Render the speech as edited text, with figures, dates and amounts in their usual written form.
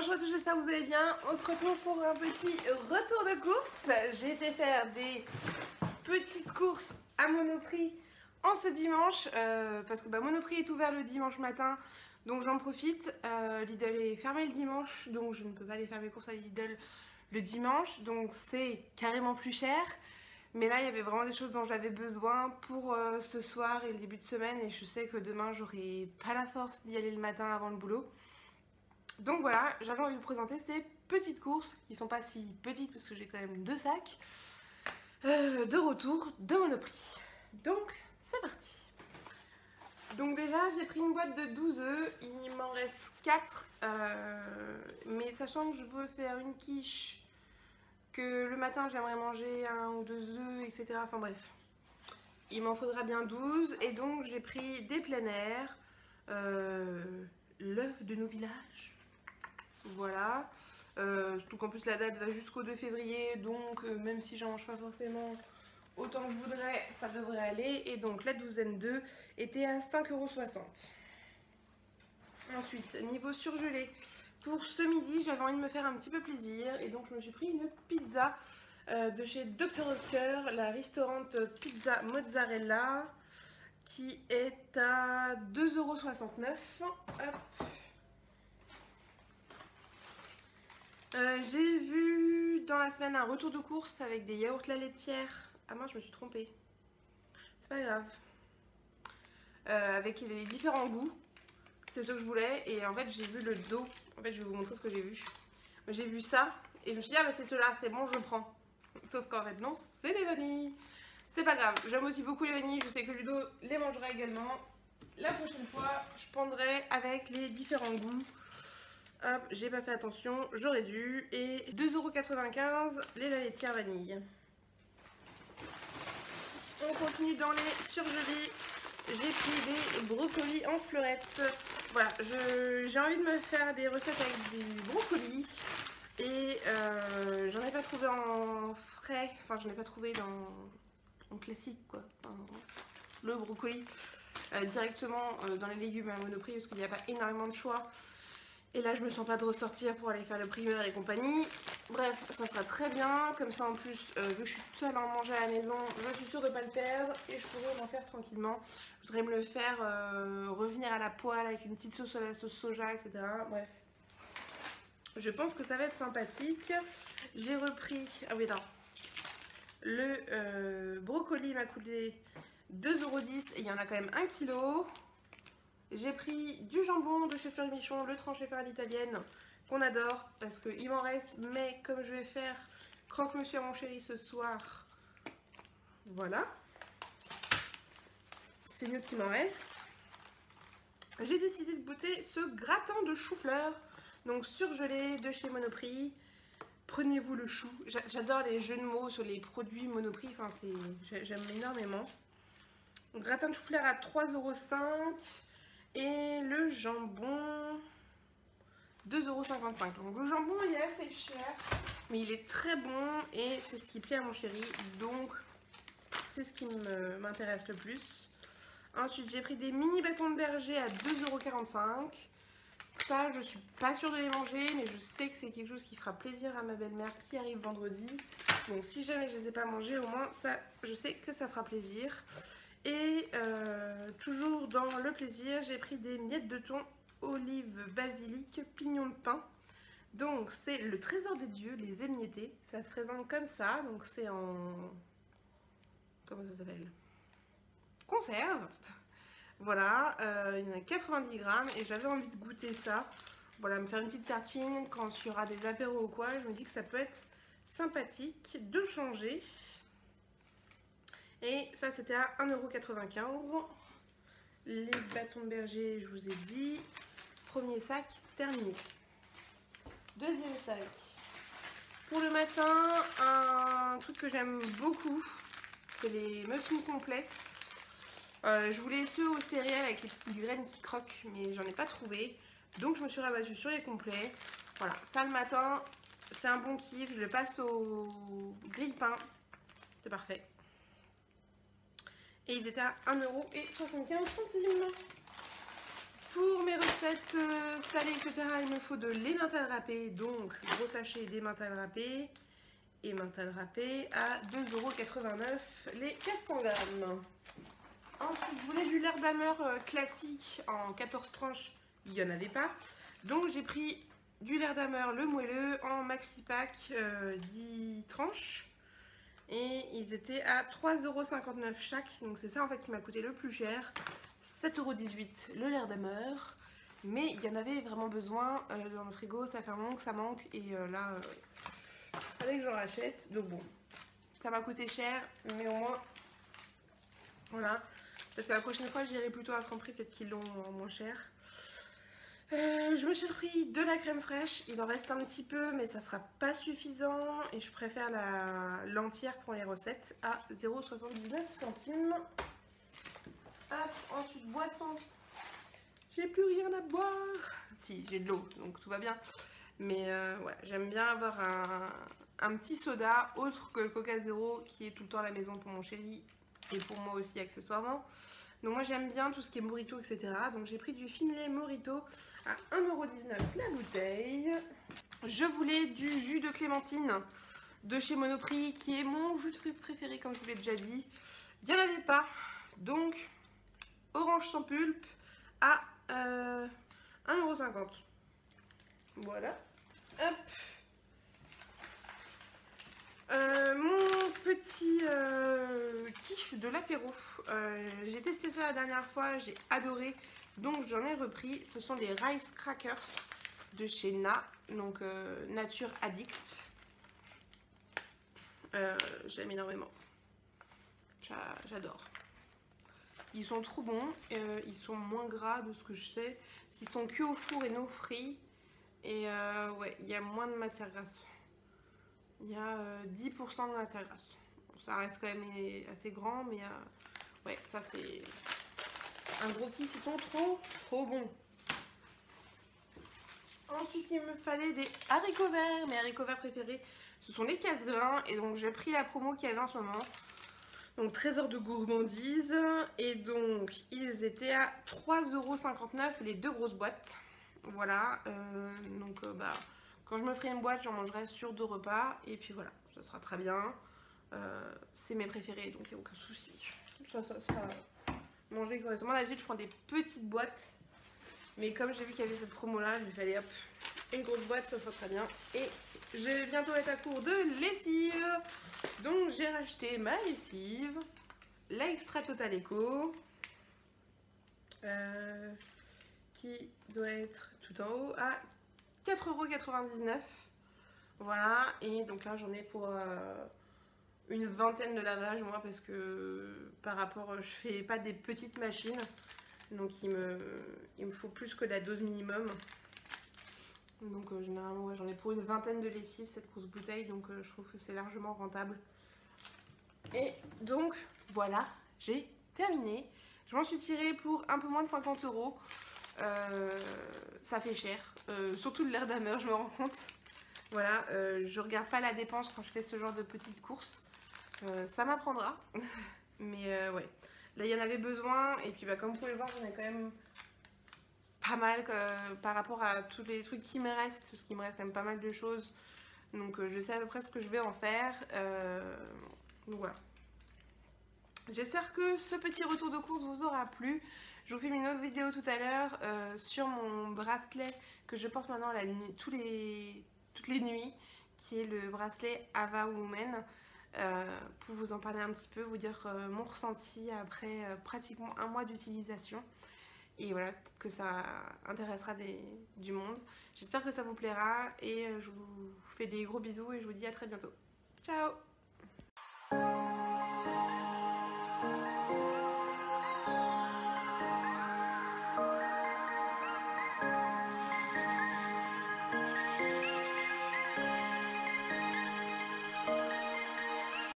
Bonjour à tous, j'espère que vous allez bien. On se retrouve pour un petit retour de course. J'ai été faire des petites courses à Monoprix en ce dimanche parce que Monoprix est ouvert le dimanche matin, donc j'en profite. Lidl est fermé le dimanche, donc je ne peux pas aller faire mes courses à Lidl le dimanche, donc c'est carrément plus cher. Mais là, il y avait vraiment des choses dont j'avais besoin pour ce soir et le début de semaine, et je sais que demain, j'aurai pas la force d'y aller le matin avant le boulot. Donc voilà, j'avais envie de vous présenter ces petites courses, qui sont pas si petites parce que j'ai quand même 2 sacs, de retour de Monoprix. Donc, c'est parti. Donc déjà, j'ai pris une boîte de 12 œufs, il m'en reste 4, mais sachant que je veux faire une quiche, que le matin j'aimerais manger 1 ou 2 œufs, etc. Enfin bref, il m'en faudra bien 12, et donc j'ai pris des plein air, l'œuf de nos villages, voilà. Surtout qu'en plus la date va jusqu'au 2 février, donc même si j'en mange pas forcément autant que je voudrais, ça devrait aller. Et donc la douzaine d'œufs était à 5,60 €. Ensuite, niveau surgelé, pour ce midi, j'avais envie de me faire un petit peu plaisir, et donc je me suis pris une pizza de chez Dr Oetker, la restaurant pizza mozzarella, qui est à 2,69 €. Hop. J'ai vu dans la semaine un retour de course avec des yaourts la laitière. Ah moi je me suis trompée. C'est pas grave. Avec les différents goûts. C'est ce que je voulais. Et en fait j'ai vu le dos. En fait je vais vous montrer ce que j'ai vu. J'ai vu ça. Et je me suis dit ah bah c'est ceux-là, c'est bon je le prends. Sauf qu'en fait non, c'est les vanilles. C'est pas grave. J'aime aussi beaucoup les vanilles. Je sais que Ludo les mangera également. La prochaine fois je prendrai avec les différents goûts. Hop, j'ai pas fait attention, j'aurais dû. Et 2,95 € les laitières vanille. On continue dans les surgelés. J'ai pris des brocolis en fleurettes. Voilà, j'ai envie de me faire des recettes avec des brocolis. Et j'en ai pas trouvé en frais. Enfin, j'en ai pas trouvé en classique, quoi. Le brocoli. Directement dans les légumes à Monoprix, parce qu'il n'y a pas énormément de choix. Et là, je me sens pas de ressortir pour aller faire le primeur et compagnie. Bref, ça sera très bien. Comme ça, en plus, vu que je suis toute seule à en manger à la maison, je suis sûre de ne pas le perdre. Et je pourrais m'en faire tranquillement. Je voudrais me le faire revenir à la poêle avec une petite sauce à la sauce soja, etc. Bref. Je pense que ça va être sympathique. J'ai repris... Ah oui, non. Le brocoli m'a coûté 2,10 € et il y en a quand même 1 kg. J'ai pris du jambon de chez Fleury Michon, le tranché fer à l'italienne, qu'on adore parce qu'il m'en reste, mais comme je vais faire croque-monsieur à mon chéri ce soir, voilà, c'est mieux qu'il m'en reste. J'ai décidé de goûter ce gratin de chou-fleur, donc surgelé de chez Monoprix. Prenez-vous le chou, j'adore les jeux de mots sur les produits Monoprix, enfin j'aime énormément. Donc, gratin de chou-fleur à 3,05 €. Et le jambon, 2,55 €. Donc le jambon il est assez cher, mais il est très bon et c'est ce qui plaît à mon chéri. Donc c'est ce qui m'intéresse le plus. Ensuite j'ai pris des mini bâtons de berger à 2,45 €. Ça je suis pas sûre de les manger, mais je sais que c'est quelque chose qui fera plaisir à ma belle-mère qui arrive vendredi. Donc si jamais je les ai pas mangés, au moins ça, je sais que ça fera plaisir. Et toujours dans le plaisir, j'ai pris des miettes de thon, olives, basilic, pignon de pain. Donc c'est le trésor des dieux, les émiettés. Ça se présente comme ça, donc c'est en... comment ça s'appelle? Conserve. Voilà, il y en a 90 grammes et j'avais envie de goûter ça. Voilà, me faire une petite tartine quand il y aura des apéros ou quoi. Je me dis que ça peut être sympathique de changer. Et ça c'était à 1,95 €. Les bâtons de berger, je vous ai dit. Premier sac terminé. Deuxième sac. Pour le matin, un truc que j'aime beaucoup, c'est les muffins complets. Je voulais ceux aux céréales avec les petites graines qui croquent, mais j'en ai pas trouvé. Donc je me suis rabattue sur les complets. Voilà, ça le matin, c'est un bon kiff. Je le passe au grille-pain. C'est parfait. Et ils étaient à 1,75 €. Pour mes recettes salées, etc., il me faut de l'emmental râpé, donc gros sachet d'emmental râpé. Emmental râpé à 2,89 € les 400 grammes. Ensuite, je voulais du lard d'Hammer classique en 14 tranches, il n'y en avait pas. Donc j'ai pris du lard d'Hammer le moelleux en maxi pack 10 tranches. Et ils étaient à 3,59 € chaque. Donc c'est ça en fait qui m'a coûté le plus cher. 7,18 € le lard d'Hammer. Mais il y en avait vraiment besoin dans le frigo. Ça fait un moment que ça manque. Et là, il fallait que j'en rachète. Donc bon, ça m'a coûté cher. Mais au moins, voilà. Peut-être que la prochaine fois, j'irai plutôt à Franprix. Peut-être qu'ils l'ont moins cher. Je me suis pris de la crème fraîche, il en reste un petit peu mais ça sera pas suffisant et je préfère l'entière pour les recettes à 0,79 centimes. Ensuite boisson, j'ai plus rien à boire. Si, j'ai de l'eau donc tout va bien, mais ouais, j'aime bien avoir un petit soda autre que le Coca Zéro qui est tout le temps à la maison pour mon chéri et pour moi aussi accessoirement. Donc moi j'aime bien tout ce qui est Morito, etc. Donc j'ai pris du Finlay Morito à 1,19 € la bouteille. Je voulais du jus de clémentine de chez Monoprix, qui est mon jus de fruits préféré, comme je vous l'ai déjà dit. Il n'y en avait pas. Donc orange sans pulpe à 1,50 €. Voilà. Hop. Mon petit kiff de l'apéro, j'ai testé ça la dernière fois, j'ai adoré, donc j'en ai repris. Ce sont les Rice Crackers de chez Na, donc Nature Addict. J'aime énormément, j'adore. Ils sont trop bons, ils sont moins gras de ce que je sais, ils sont cuits au four et no frit, et ouais, il y a moins de matière grasse. Il y a 10% de matière grasse. Bon, ça reste quand même assez grand, mais ouais, ça c'est un gros kiff. Ils sont trop bons. Ensuite, il me fallait des haricots verts. Mes haricots verts préférés, ce sont les casse-grains. Et donc, j'ai pris la promo qu'il y avait en ce moment. Donc, trésor de gourmandise. Et donc, ils étaient à 3,59 € les deux grosses boîtes. Voilà. Donc, bah... Quand je me ferai une boîte, j'en mangerai sur 2 repas. Et puis voilà, ça sera très bien. C'est mes préférés, donc il n'y a aucun souci. Ça sera mangé correctement. D'habitude, je prends des petites boîtes. Mais comme j'ai vu qu'il y avait cette promo-là, je me fait aller hop, une grosse boîte, ça sera très bien. Et je vais bientôt être à court de lessive. Donc j'ai racheté ma lessive, la Extra Total Eco. Qui doit être tout en haut à 4,99 €. Voilà, et donc là j'en ai pour une vingtaine de lavages moi, parce que par rapport, je fais pas des petites machines, donc il me faut plus que la dose minimum. Donc généralement ouais, j'en ai pour une vingtaine de lessives cette grosse bouteille, donc je trouve que c'est largement rentable. Et donc voilà, j'ai terminé. Je m'en suis tirée pour un peu moins de 50 €. Ça fait cher, surtout le lard d'Hammer, je me rends compte. Voilà, je regarde pas la dépense quand je fais ce genre de petites courses. Ça m'apprendra. Mais ouais, là il y en avait besoin. Et puis bah, comme vous pouvez le voir, j'en ai quand même pas mal par rapport à tous les trucs qui me restent. Parce qu'il me reste quand même pas mal de choses. Donc je sais à peu près ce que je vais en faire. Donc voilà. J'espère que ce petit retour de course vous aura plu. Je vous fais une autre vidéo tout à l'heure sur mon bracelet que je porte maintenant toutes les nuits, qui est le bracelet Ava Woman, pour vous en parler un petit peu, vous dire mon ressenti après pratiquement un mois d'utilisation. Et voilà, peut-être que ça intéressera du monde. J'espère que ça vous plaira et je vous fais des gros bisous et je vous dis à très bientôt. Ciao!